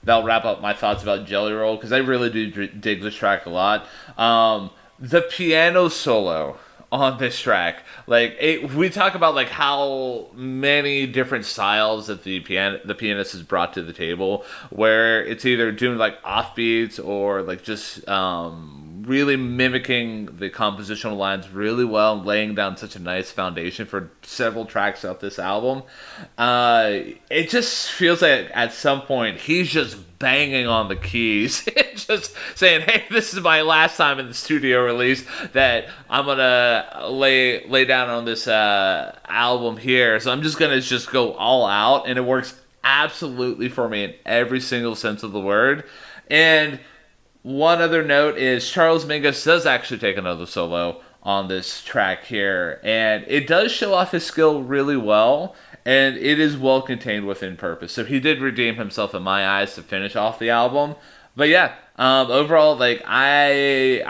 that'll wrap up my thoughts about Jelly Roll, because I really do dig this track a lot. The piano solo on this track, we talk about like how many different styles that the pianist has brought to the table, where it's either doing like offbeats or like just really mimicking the compositional lines really well and laying down such a nice foundation for several tracks out this album. It just feels like at some point he's just banging on the keys, just saying, "Hey, this is my last time in the studio release that I'm gonna lay down on this album here. So I'm just gonna go all out," and it works absolutely for me in every single sense of the word. And one other note is Charles Mingus does actually take another solo on this track here, and it does show off his skill really well, and it is well contained within purpose. So he did redeem himself in my eyes to finish off the album. But yeah, overall, like I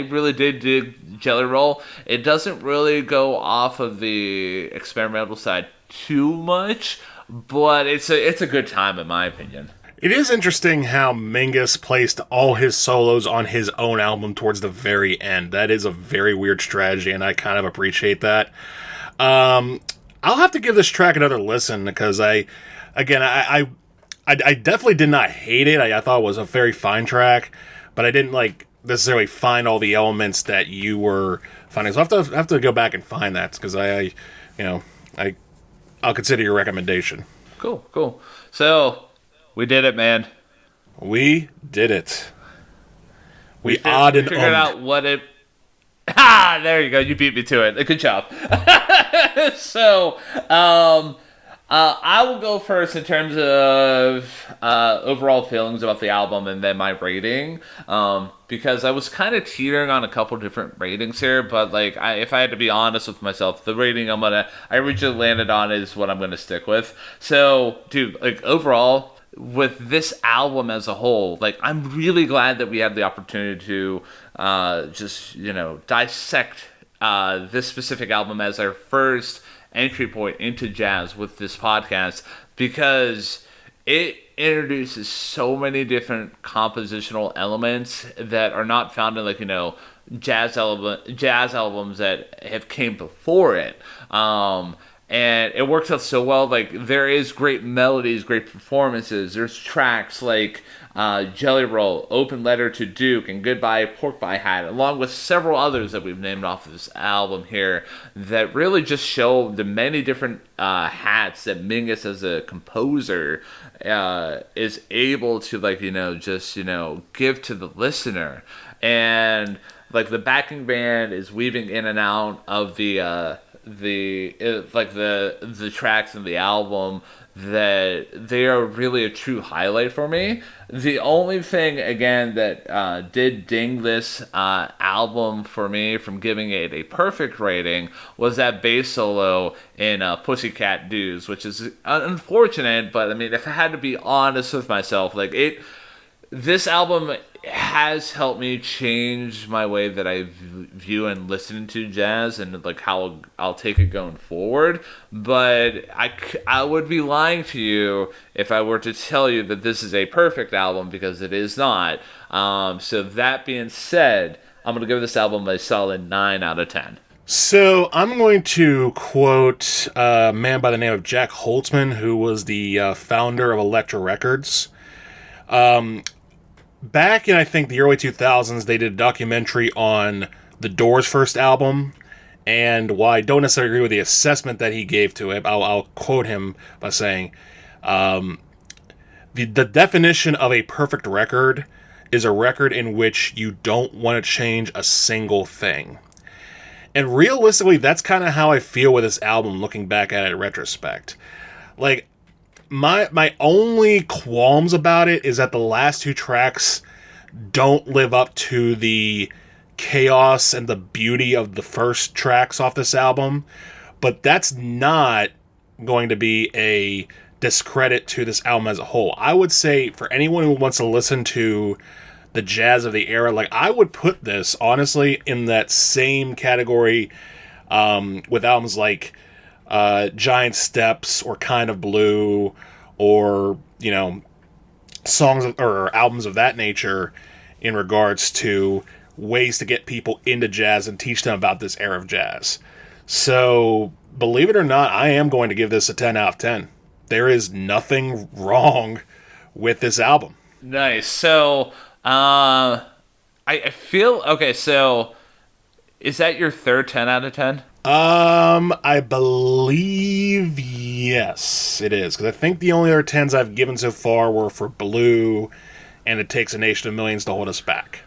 really did dig Jelly Roll. It doesn't really go off of the experimental side too much, but it's a good time in my opinion. It is interesting how Mingus placed all his solos on his own album towards the very end. That is a very weird strategy, and I kind of appreciate that. I'll have to give this track another listen, because I definitely did not hate it. I thought it was a very fine track, but I didn't like necessarily find all the elements that you were finding. So I have to go back and find that, because I'll consider your recommendation. Cool. So we did it, man. We did it. We figured out what it. There you go. You beat me to it. Good job. So, I will go first in terms of overall feelings about the album, and then my rating. Because I was kind of teetering on a couple different ratings here, but like if I had to be honest with myself, the rating I originally landed on is what I'm gonna stick with. So, dude, like overall, with this album as a whole, like I'm really glad that we had the opportunity to dissect this specific album as our first entry point into jazz with this podcast, because it introduces so many different compositional elements that are not found in jazz albums that have came before it. And it works out so well. Like, there is great melodies, great performances. There's tracks like Jelly Roll, Open Letter to Duke, and Goodbye Pork Pie Hat, along with several others that we've named off of this album here, that really just show the many different hats that Mingus as a composer is able to give to the listener. And like the backing band is weaving in and out of the tracks in the album, that they are really a true highlight for me. The only thing, again, that did ding this album for me from giving it a perfect rating was that bass solo in Pussycat Dues, which is unfortunate, but I mean, if I had to be honest with myself, this album has helped me change my way that I view and listen to jazz, and like how I'll take it going forward. But I would be lying to you if I were to tell you that this is a perfect album, because it is not. So that being said, I'm going to give this album a solid 9 out of 10. So I'm going to quote a man by the name of Jack Holtzman, who was the founder of Elektra Records. Back in, I think, the early 2000s, they did a documentary on the Doors' first album, and while I don't necessarily agree with the assessment that he gave to it, I'll quote him by saying, the definition of a perfect record is a record in which you don't want to change a single thing. And realistically, that's kind of how I feel with this album, looking back at it in retrospect. Like, my only qualms about it is that the last two tracks don't live up to the chaos and the beauty of the first tracks off this album. but that's not going to be a discredit to this album as a whole. I would say for anyone who wants to listen to the jazz of the era, like, I would put this honestly in that same category with albums like Giant Steps or Kind of Blue, or, you know, or albums of that nature, in regards to ways to get people into jazz and teach them about this era of jazz. So, believe it or not, I am going to give this a 10 out of 10. There is nothing wrong with this album. Nice. So, I feel okay. So, is that your third 10 out of 10? I believe yes, it is, because I think the only other 10s I've given so far were for Blue and It Takes a Nation of Millions to Hold Us Back.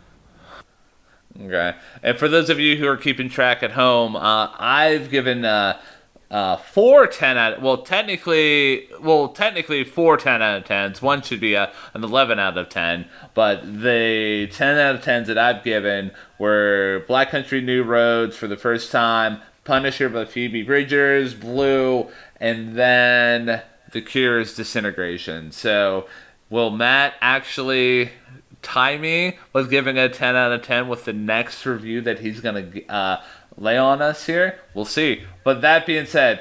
Okay. And for those of you who are keeping track at home, I've given 4 10 out. Technically 4 10 out of 10s. One should be an 11 out of 10. But the 10 out of 10s that I've given were Black Country New Roads for the first time, Punisher by Phoebe Bridgers, Blue, and then The Cure's Disintegration. So, will Matt actually tie me with giving a 10 out of 10 with the next review that he's going to lay on us here? We'll see. But that being said,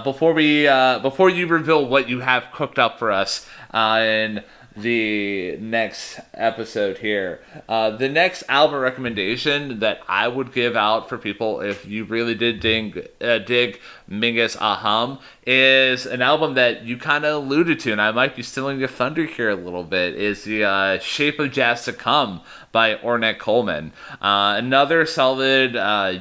before you reveal what you have cooked up for us in the next episode here, the next album recommendation that I would give out for people, if you really did dig Mingus Ah Um, is an album that you kind of alluded to, and I might be stealing your thunder here a little bit, is the Shape of Jazz to Come by Ornette Coleman. Another solid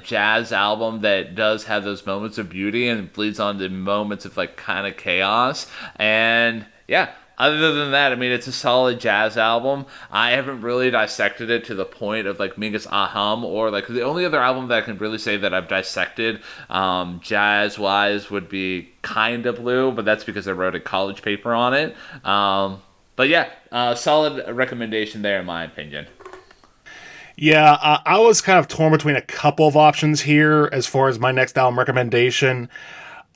jazz album that does have those moments of beauty and bleeds on to moments of like kind of chaos. And yeah, other than that, I mean, it's a solid jazz album. I haven't really dissected it to the point of like Mingus Ah Um, or like the only other album that I can really say that I've dissected jazz-wise would be Kind of Blue, but that's because I wrote a college paper on it. But yeah, solid recommendation there in my opinion. Yeah, I was kind of torn between a couple of options here as far as my next album recommendation.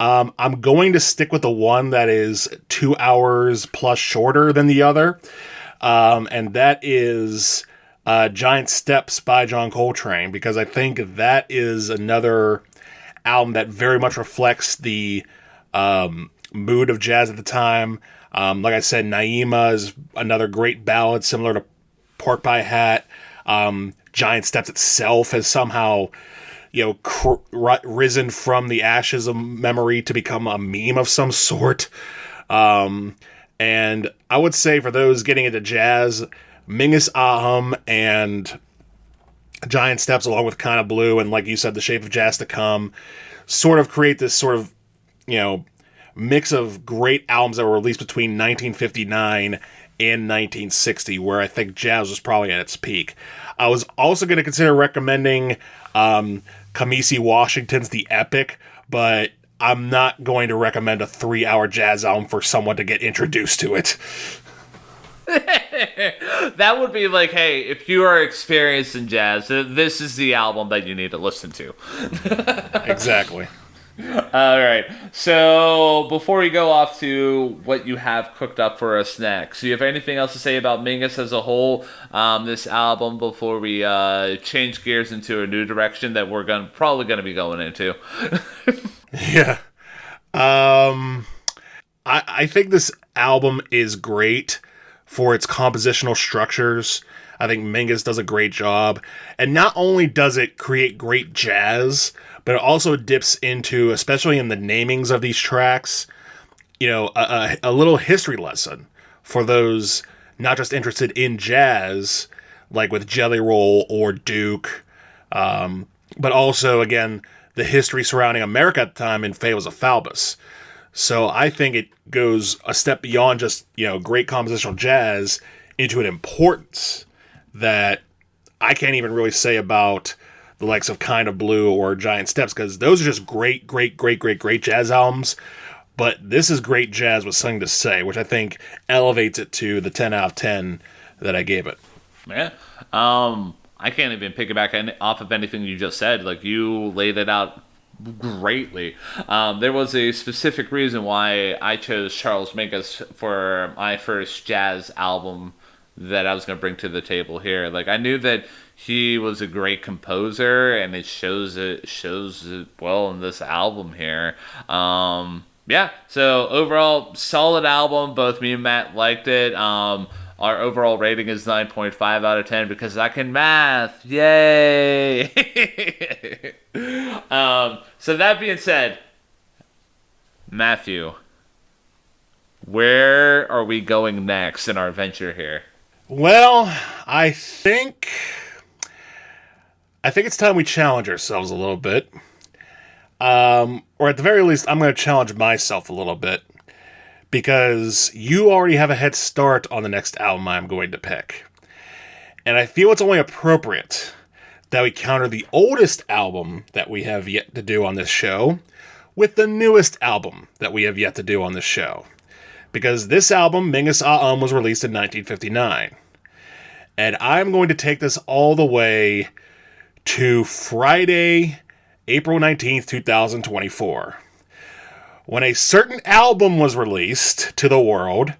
I'm going to stick with the one that is 2 hours plus shorter than the other, and that is Giant Steps by John Coltrane, because I think that is another album that very much reflects the mood of jazz at the time. Like I said, Naima is another great ballad similar to Pork Pie Hat. Giant Steps itself has somehow, risen from the ashes of memory to become a meme of some sort. And I would say for those getting into jazz, Mingus Ah Um and Giant Steps, along with Kind of Blue and, like you said, The Shape of Jazz to Come, sort of create this sort of, mix of great albums that were released between 1959 and 1960, where I think jazz was probably at its peak. I was also going to consider recommending Kamisi Washington's The Epic, but I'm not going to recommend a 3-hour jazz album for someone to get introduced to it. That would be like, hey, if you are experienced in jazz, this is the album that you need to listen to. Exactly. All right. So before we go off to what you have cooked up for us next, do you have anything else to say about Mingus as a whole, this album, before we change gears into a new direction that we're probably going to be going into? Yeah. I think this album is great for its compositional structures. I think Mingus does a great job. And not only does it create great jazz, but it also dips into, especially in the namings of these tracks, a little history lesson for those not just interested in jazz, like with Jelly Roll or Duke, but also, again, the history surrounding America at the time in Fables of Faubus. So I think it goes a step beyond just, great compositional jazz into an importance that I can't even really say about the likes of Kind of Blue or Giant Steps, because those are just great jazz albums. But this is great jazz with something to say, which I think elevates it to the 10 out of 10 that I gave it. Yeah. I can't even pick it back off of anything you just said. Like, you laid it out greatly. There was a specific reason why I chose Charles Mingus for my first jazz album that I was going to bring to the table here. Like, I knew that he was a great composer, and it shows it well in this album here. Yeah, so overall, solid album. Both me and Matt liked it. Our overall rating is 9.5 out of 10 because I can math. Yay! So that being said, Matthew, where are we going next in our adventure here? Well, I think it's time we challenge ourselves a little bit. Or at the very least, I'm going to challenge myself a little bit. Because you already have a head start on the next album I'm going to pick. And I feel it's only appropriate that we counter the oldest album that we have yet to do on this show with the newest album that we have yet to do on this show. Because this album, Mingus Ah Um, was released in 1959. And I'm going to take this all the way to Friday, April 19th, 2024. When a certain album was released to the world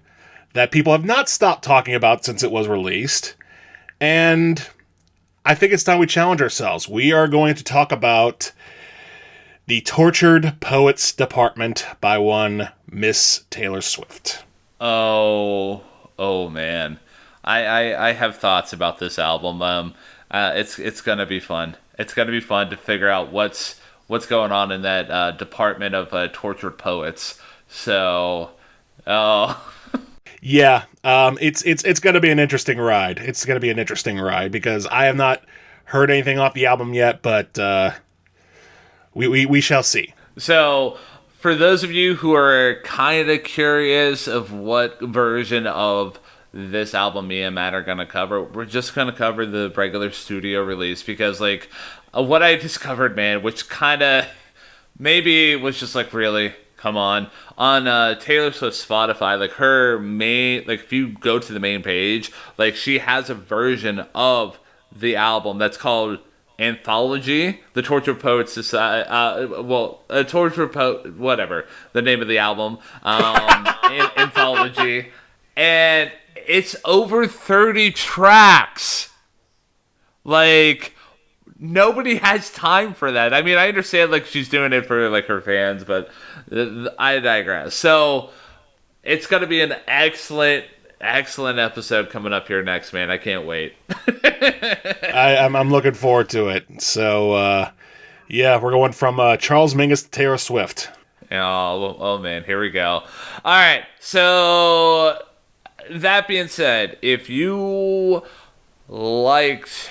that people have not stopped talking about since it was released, and I think it's time we challenge ourselves. We are going to talk about The Tortured Poets Department by one Miss Taylor Swift. Oh man. I have thoughts about this album. It's gonna be fun. It's gonna be fun to figure out what's going on in that department of tortured poets. So, yeah, it's going to be an interesting ride. It's going to be an interesting ride because I have not heard anything off the album yet, but we shall see. So, for those of you who are kind of curious of what version of this album me and Matt are going to cover, we're just going to cover the regular studio release because, like, what I discovered, man, which kind of maybe was just like, really, come on Taylor Swift's Spotify, like her main, like if you go to the main page, like she has a version of the album that's called Anthology, the Tortured Poets Society, Tortured Poet, whatever the name of the album, Anthology, and it's over 30 tracks. Like, nobody has time for that. I mean, I understand, like, she's doing it for, like, her fans, but I digress. So, it's going to be an excellent episode coming up here next, man. I can't wait. I'm looking forward to it. So, yeah, we're going from Charles Mingus to Taylor Swift. Oh, man, here we go. All right, so that being said, if you liked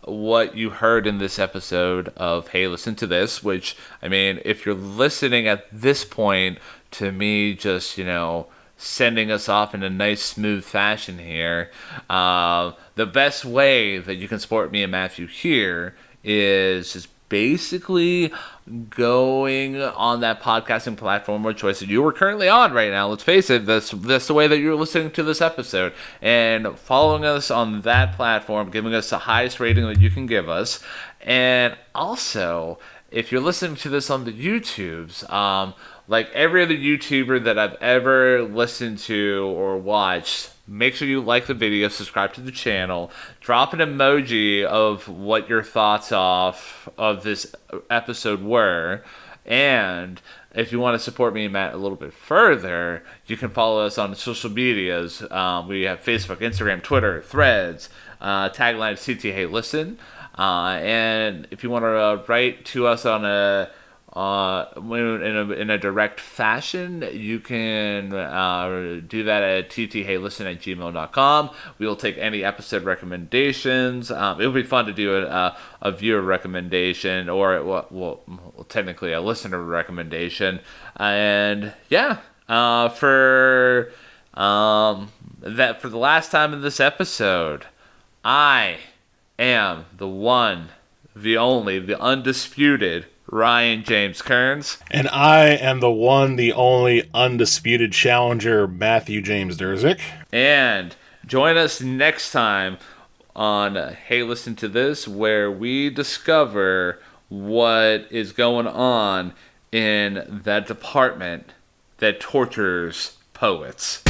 what you heard in this episode of Hey, Listen to This, which, I mean, if you're listening at this point to me just, sending us off in a nice, smooth fashion here, the best way that you can support me and Matthew here is just basically going on that podcasting platform or choice that you are currently on right now. Let's face it, that's the way that you're listening to this episode, and following us on that platform, giving us the highest rating that you can give us. And also, if you're listening to this on the YouTubes, like every other YouTuber that I've ever listened to or watched, make sure you like the video, subscribe to the channel, drop an emoji of what your thoughts of this episode were, and if you want to support me and Matt a little bit further, you can follow us on social medias. We have Facebook, Instagram, Twitter, Threads, tagline CT Hey Listen, and if you want to write to us on in a direct fashion, you can do that at ttheylisten@gmail.com. We will take any episode recommendations. It'll be fun to do a viewer recommendation, or well, technically a listener recommendation. And yeah, for the last time in this episode, I am the one, the only, the undisputed Ryan James Kearns. And I am the one, the only undisputed challenger, Matthew James Durzik. And join us next time on Hey, Listen to This, where we discover what is going on in that department that tortures poets.